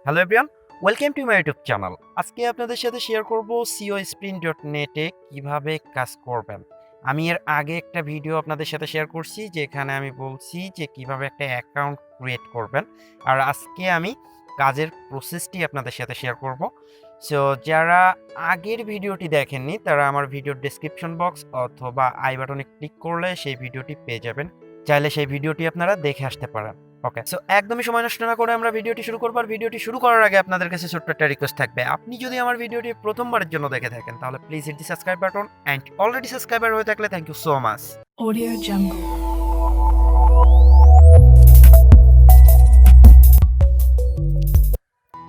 Hello everyone, welcome to my YouTube channel. আজকে আপনাদের সাথে শেয়ার করব siosprint.net এ কিভাবে কাজ করবেন। আমি এর আগে একটা ভিডিও আপনাদের সাথে শেয়ার করছি যেখানে আমি বলছি যে কিভাবে একটা অ্যাকাউন্ট ক্রিয়েট করবেন। আর আজকে আমি কাজের প্রসেসটি আপনাদের সাথে শেয়ার করব। সো যারা আগের ভিডিওটি দেখেননি তারা আমার ভিডিওর ডেসক্রিপশন বক্স অথবা আই বাটনে ক্লিক করলে সেই ভিডিওটি পেয়ে যাবেন। চাইলে সেই ভিডিওটি আপনারা দেখে আসতে পারেন। ওকে, সো একদমই সময় নষ্ট না করে আমরা ভিডিওটি শুরু করব। আর ভিডিওটি শুরু করার আগে আপনাদের কাছে ছোট্ট একটা রিকোয়েস্ট থাকবে। আপনি যদি আমার ভিডিওটি প্রথমবারের জন্য দেখে থাকেন তাহলে please hit the subscribe button, and already subscriber হয়ে থাকলে thank you so much. Audio Jungle.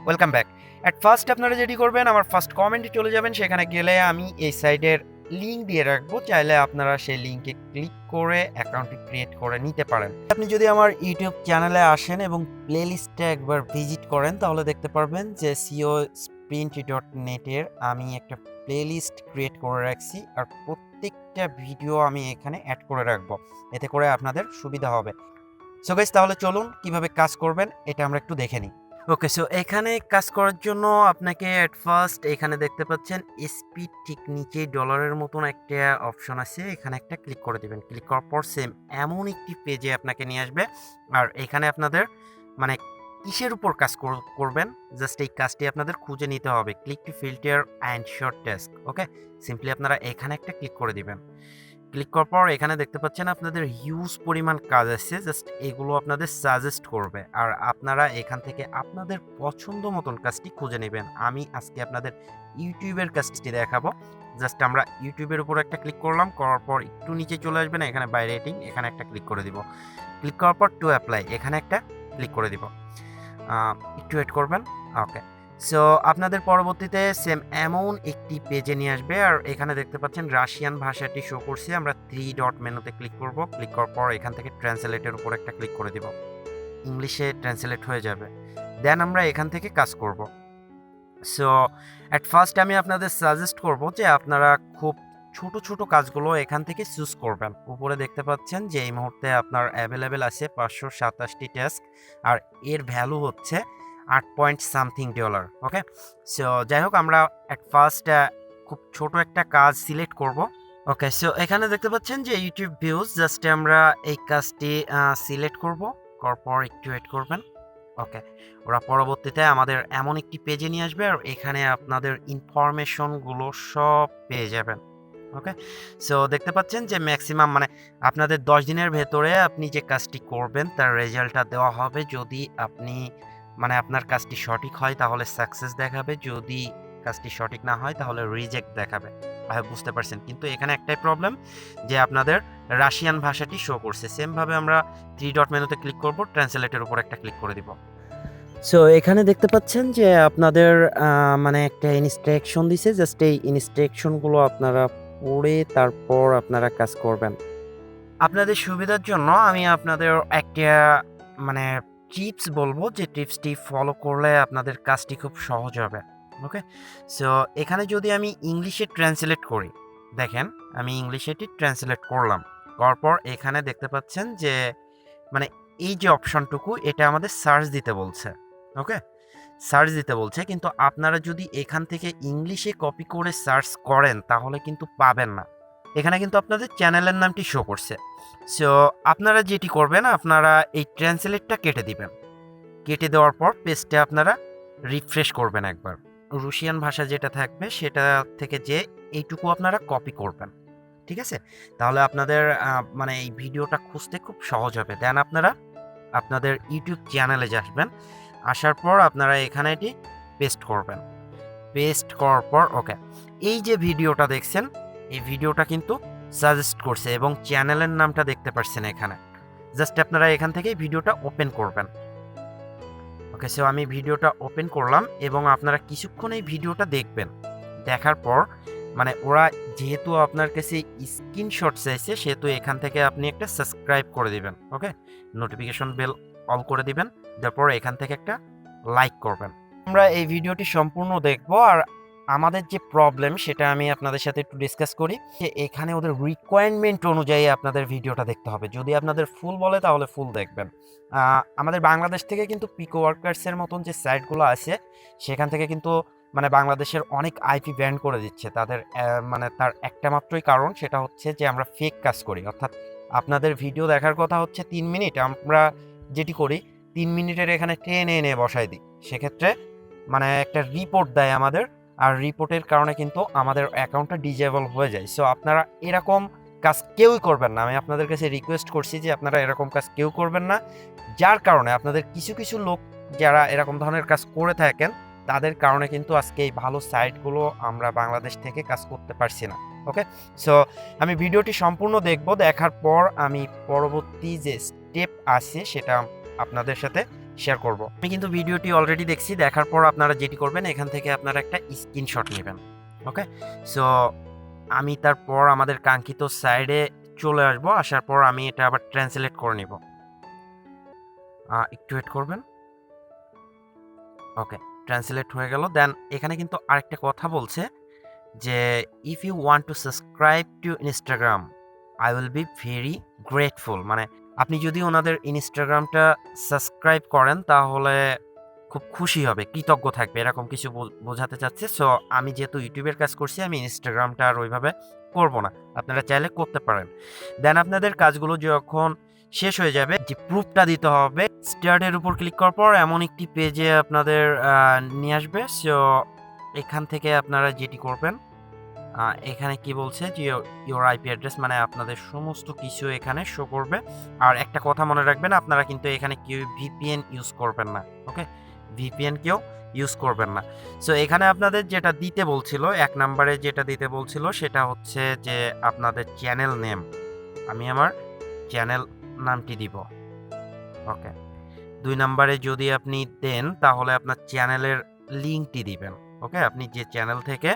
Welcome back. At first আপনারা যেটি করবেন, আমার ফার্স্ট কমেন্টে চলে যাবেন। সেখানে গেলে আমি এই সাইডের লিঙ্ক দিয়ে রাখবো, চাইলে আপনারা সেই লিঙ্কে ক্লিক করে অ্যাকাউন্টটি ক্রিয়েট করে নিতে পারেন। আপনি যদি আমার ইউটিউব চ্যানেলে আসেন এবং প্লেলিস্টে একবার ভিজিট করেন তাহলে দেখতে পারবেন যে siosprint.net এর আমি একটা প্লেলিস্ট ক্রিয়েট করে রাখছি। আর প্রত্যেকটা ভিডিও আমি এখানে অ্যাড করে রাখবো, এতে করে আপনাদের সুবিধা হবে। সো গাইস, তাহলে চলুন কিভাবে কাজ করবেন এটা আমরা একটু দেখে নিই। ওকে, সো এখানে কাজ করার জন্য আপনাকে অ্যাট ফার্স্ট এখানে দেখতে পাচ্ছেন স্পিড, ঠিক নিচে ডলারের মতন একটা অপশন আছে, এখানে একটা ক্লিক করে দিবেন। ক্লিক করার পর সেম এমন একটি পেজে আপনাকে নিয়ে আসবে। আর এখানে আপনাদের মানে কিসের উপর কাজ করবেন জাস্ট এই কাজটি আপনাদের খুঁজে নিতে হবে। Click to filter and short task. Okay, simply আপনারা এখানে একটা ক্লিক করে দিবেন। ক্লিক করার পর এখানে দেখতে পাচ্ছেন আপনাদের হিউজ পরিমাণ কাজ আছে, জাস্ট এগুলো আপনাদের সাজেস্ট করবে। আর আপনারা এখান থেকে আপনাদের পছন্দ মতন কাজটি খুঁজে নেবেন। আমি আজকে আপনাদের ইউটিউবের কাজটি দেখাবো। জাস্ট আমরা ইউটিউবের উপর একটা ক্লিক করলাম, করার পর একটু নিচে চলে আসবেন, এখানে বাই রেটিং এখানে একটা ক্লিক করে দিব। ক্লিক করার পর টু অ্যাপ্লাই এখানে একটা ক্লিক করে দিব। একটু ওয়েট করবেন। ওকে, সো আপনাদের পরবর্তীতে সেম এমন একটি পেজে নিয়ে আসবে। আর এখানে দেখতে পাচ্ছেন রাশিয়ান ভাষাটি শো করছে। আমরা 3 ডট মেনুতে ক্লিক করব। ক্লিক করার পর এখান থেকে ট্রান্সলেটের উপর একটা ক্লিক করে দিব। ইংলিশে ট্রান্সলেট হয়ে যাবে। দেন আমরা এখান থেকে কাজ করব। সো অ্যাট ফার্স্ট আমি আপনাদের সাজেস্ট করব যে আপনারা খুব ছোট ছোট কাজগুলো এখান থেকে চুজ করবেন। উপরে দেখতে পাচ্ছেন যে এই মুহূর্তে আপনার অ্যাভেলেবেল আছে 527টি টাস্ক, আর এর ভ্যালু হচ্ছে 8 পয়েন্ট সামথিং ডলার। ওকে, সো যাই হোক, আমরা অ্যাট ফার্স্ট খুব ছোট একটা কাজ সিলেক্ট করব। ওকে, সো এখানে দেখতে পাচ্ছেন যে ইউটিউব ভিউজ, জাস্ট আমরা এই কাজটি সিলেক্ট করব। করার পর একটু ওয়েট করবেন। ওকে, ওরা পরবর্তীতে আমাদের এমন একটি পেজে নিয়ে আসবে, আর এখানে আপনাদের ইনফরমেশনগুলো সব পেয়ে যাবেন। ওকে, সো দেখতে পাচ্ছেন যে ম্যাক্সিমাম মানে আপনাদের 10 দিনের ভেতরে আপনি যে কাজটি করবেন তার রেজাল্টটা দেওয়া হবে। যদি আপনি মানে আপনার কাজটি সঠিক হয় তাহলে সাকসেস দেখাবে, যদি কাজটি সঠিক না হয় তাহলে রিজেক্ট দেখাবে। বুঝতে পারছেন, কিন্তু এখানে একটাই প্রবলেম যে আপনাদের রাশিয়ান ভাষাটি শো করছে। সেমভাবে আমরা 3 ডট মেনুতে ক্লিক করব, ট্রান্সলেটের উপর একটা ক্লিক করে দিব। সো এখানে দেখতে পাচ্ছেন যে আপনাদের মানে একটা ইনস্ট্রাকশন দিছে, জাস্ট এই ইনস্ট্রাকশনগুলো আপনারা পড়ে তারপর আপনারা কাজ করবেন। আপনাদের সুবিধার জন্য আমি আপনাদের একটা মানে টিপস বলবো, যে টিপসটি ফলো করলে আপনাদের কাজটি খুব সহজ হবে। ওকে, সো এখানে যদি আমি ইংলিশে ট্রান্সলেট করি, দেখেন আমি ইংলিশে এটি ট্রান্সলেট করলাম। করার পর এখানে দেখতে পাচ্ছেন যে মানে এই যে অপশনটুকু এটা আমাদের সার্চ দিতে বলছে। ওকে, সার্চ দিতে বলছে, কিন্তু আপনারা যদি এখান থেকে ইংলিশে কপি করে সার্চ করেন তাহলে কিন্তু পাবেন না। এখানে কিন্তু আপনাদের চ্যানেলের নামটি শো করছে। সো আপনারা যেটি করবেন, আপনারা এই ট্রান্সলেটটা কেটে দিবেন। কেটে দেওয়ার পর পেজটা আপনারা রিফ্রেশ করবেন একবার। রুশিয়ান ভাষা যেটা থাকবে সেটা থেকে যে এইটুকু আপনারা কপি করবেন, ঠিক আছে? তাহলে আপনাদের মানে এই ভিডিওটা খুঁজতে খুব সহজ হবে। দেন আপনারা আপনাদের ইউটিউব চ্যানেলে আসবেন। আসার পর আপনারা এখানে এটি পেস্ট করবেন। পেস্ট করার পর ওকে, এই যে ভিডিওটা দেখছেন এই ভিডিওটা কিন্তু সাজেস্ট করছে এবং চ্যানেলের নামটা দেখতে পাচ্ছেন এখানে। জাস্ট আপনারা এখান থেকে ভিডিওটা ওপেন করবেন। ওকে, সো আমি ভিডিওটা ওপেন করলাম এবং আপনারা কিছুক্ষণ এই ভিডিওটা দেখবেন। দেখার পর মানে ওরা যেহেতু আপনার কাছে স্ক্রিনশট চাইছে, সেহেতু এখান থেকে আপনি একটা সাবস্ক্রাইব করে দিবেন। ওকে, নোটিফিকেশন বেল অল করে দিবেন। তারপর এখান থেকে একটা লাইক করবেন। আমরা এই ভিডিওটি সম্পূর্ণ দেখব, আর আমাদের যে প্রবলেম সেটা আমি আপনাদের সাথে একটু ডিসকাস করি যে এখানে ওদের রিকোয়ারমেন্ট অনুযায়ী আপনাদের ভিডিওটা দেখতে হবে। যদি আপনাদের ফুল বলে তাহলে ফুল দেখবেন। আমাদের বাংলাদেশ থেকে কিন্তু পিকো ওয়ার্কার্সের মতন যে সাইটগুলো আছে সেখান থেকে কিন্তু মানে বাংলাদেশের অনেক আইপি ব্যান করে দিচ্ছে। তাদের মানে তার একটা মাত্রই কারণ, সেটা হচ্ছে যে আমরা ফেক কাজ করি। অর্থাৎ আপনাদের ভিডিও দেখার কথা হচ্ছে 3 মিনিট, আমরা যেটি করি 3 মিনিটের এখানে টেনে এনে বসাই দিই। সেক্ষেত্রে মানে একটা রিপোর্ট দেয় আমাদের, আর রিপোর্টের কারণে কিন্তু আমাদের অ্যাকাউন্টটা ডিজেবল হয়ে যায়। সো আপনারা এরকম কাজ কেউই করবেন না। আমি আপনাদের কাছে রিকোয়েস্ট করছি যে আপনারা এরকম কাজ কেউ করবেন না, যার কারণে আপনাদের কিছু কিছু লোক যারা এরকম ধরনের কাজ করে থাকেন তাদের কারণে কিন্তু আজকে এই ভালো সাইটগুলো আমরা বাংলাদেশ থেকে কাজ করতে পারছি না। ওকে, সো আমি ভিডিওটি সম্পূর্ণ দেখব, দেখার পর আমি পরবর্তী যে স্টেপ আছে সেটা আপনাদের সাথে শেয়ার করব। আমি কিন্তু ভিডিওটি অলরেডি দেখছি, দেখার পর আপনারা যেটি করবেন এখান থেকে আপনারা একটা স্ক্রিনশট নেবেন। ওকে, সো আমি তারপর আমাদের কাঙ্ক্ষিত সাইডে চলে আসব। আসার পর আমি এটা আবার ট্রান্সলেট করে নিব। একটু ওয়েট করবেন। ওকে, ট্রান্সলেট হয়ে গেল। দেন এখানে কিন্তু আরেকটা কথা বলছে যে if you want to subscribe to Instagram I will be very grateful. মানে আপনি যদি ওনাদের ইনস্টাগ্রামটা সাবস্ক্রাইব করেন তাহলে খুব খুশি হবে, কৃতজ্ঞ থাকবে, এরকম কিছু বোঝাতে চাচ্ছে। সো আমি যেহেতু ইউটিউবের কাজ করছি আমি ইনস্টাগ্রামটা আর ওইভাবে করব না, আপনারা চাইলে করতে পারেন। দেন আপনাদের কাজগুলো যখন শেষ হয়ে যাবে যে প্রুফটা দিতে হবে, স্টার্টের উপর ক্লিক করার পর এমন একটি পেজে আপনাদের নিয়ে আসবে। সো এখান থেকে আপনারা যেটি করবেন, এখানে কি বলছে যে ইওর আইপি অ্যাড্রেস, মানে আপনাদের সমস্ত কিছু এখানে শো করবে। আর একটা কথা মনে রাখবেন, আপনারা কিন্তু এখানে কেউ ভিপিএন ইউজ করবেন না। ওকে, ভিপিএন কেউ ইউজ করবেন না। সো এখানে আপনাদের যেটা দিতে বলছিল, 1 নম্বরে যেটা দিতে বলছিল সেটা হচ্ছে যে আপনাদের চ্যানেল নেম। আমি আমার চ্যানেল নামটি দিব। ওকে, 2 নম্বরে যদি আপনি দেন তাহলে আপনার চ্যানেলের লিঙ্কটি দিবেন। ওকে, আপনি যে চ্যানেল থেকে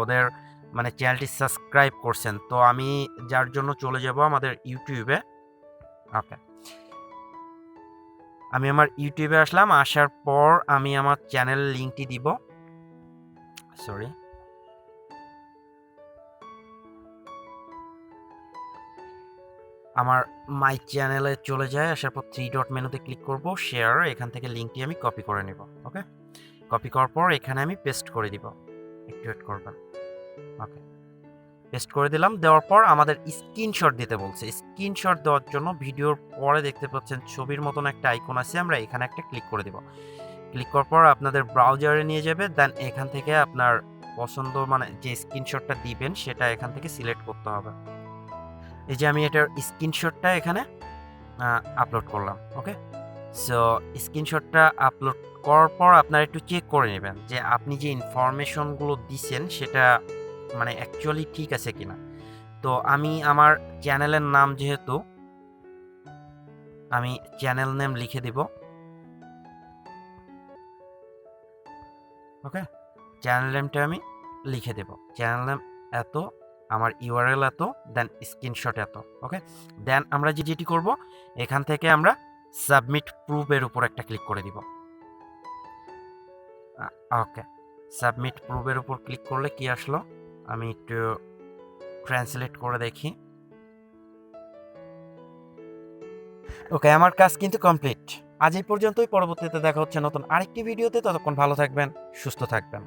ওদের মানে চ্যানেলটি সাবস্ক্রাইব করছেন। তো আমি যার জন্য চলে যাব আমাদের ইউটিউবে। ওকে, আমি আমার ইউটিউবে আসলাম। আসার পর আমি আমার চ্যানেল লিঙ্কটি দিব। সরি, আমার মাই চ্যানেলে চলে যায়। আসার পর 3 ডট মেনুতে ক্লিক করব, শেয়ার, এখান থেকে লিঙ্কটি আমি কপি করে নেব। ওকে, কপি করার পর এখানে আমি পেস্ট করে দিব। একটু ওয়েট করবেন। ওকে, পেস্ট করে দিলাম। দেওয়ার পর আমাদের স্ক্রিনশট দিতে বলছে। স্ক্রিনশট দেওয়ার জন্য ভিডিওর পরে দেখতে পাচ্ছেন ছবির মতন একটা আইকন আছে, আমরা এখানে একটা ক্লিক করে দিব। ক্লিক করার পর আপনাদের ব্রাউজারে নিয়ে যাবে। দেন এখান থেকে আপনার পছন্দ মানে যে স্ক্রিনশটটা দিবেন সেটা এখান থেকে সিলেক্ট করতে হবে। এই যে আমি এটার স্ক্রিনশটটা এখানে আপলোড করলাম। ওকে, সো স্ক্রিনশটটা আপলোড করার পর আপনারা একটু চেক করে নেবেন যে আপনি যে ইনফরমেশনগুলো দিচ্ছেন সেটা মানে অ্যাকচুয়ালি ঠিক আছে কিনা। তো আমি আমার চ্যানেলের নাম, যেহেতু আমি চ্যানেল নেম লিখে দিব। ওকে, চ্যানেল নেমটা আমি লিখে দেব। চ্যানেল নেম এত, আমার ইউআরএল এত, দেন স্ক্রিনশট এত। ওকে, দেন আমরা যেটি করব এখান থেকে আমরা সাবমিট প্রুফের উপর একটা ক্লিক করে দিব। ওকে, সাবমিট প্রুফের উপর ক্লিক করলে কি আসলো আমি একটু ট্রান্সলেট করে দেখি। ওকে, আমার কাজ কিন্তু কমপ্লিট। আজ এই পর্যন্তই। পরবর্তীতে দেখা হচ্ছে নতুন আরেকটি ভিডিওতে। ততক্ষণ ভালো থাকবেন, সুস্থ থাকবেন।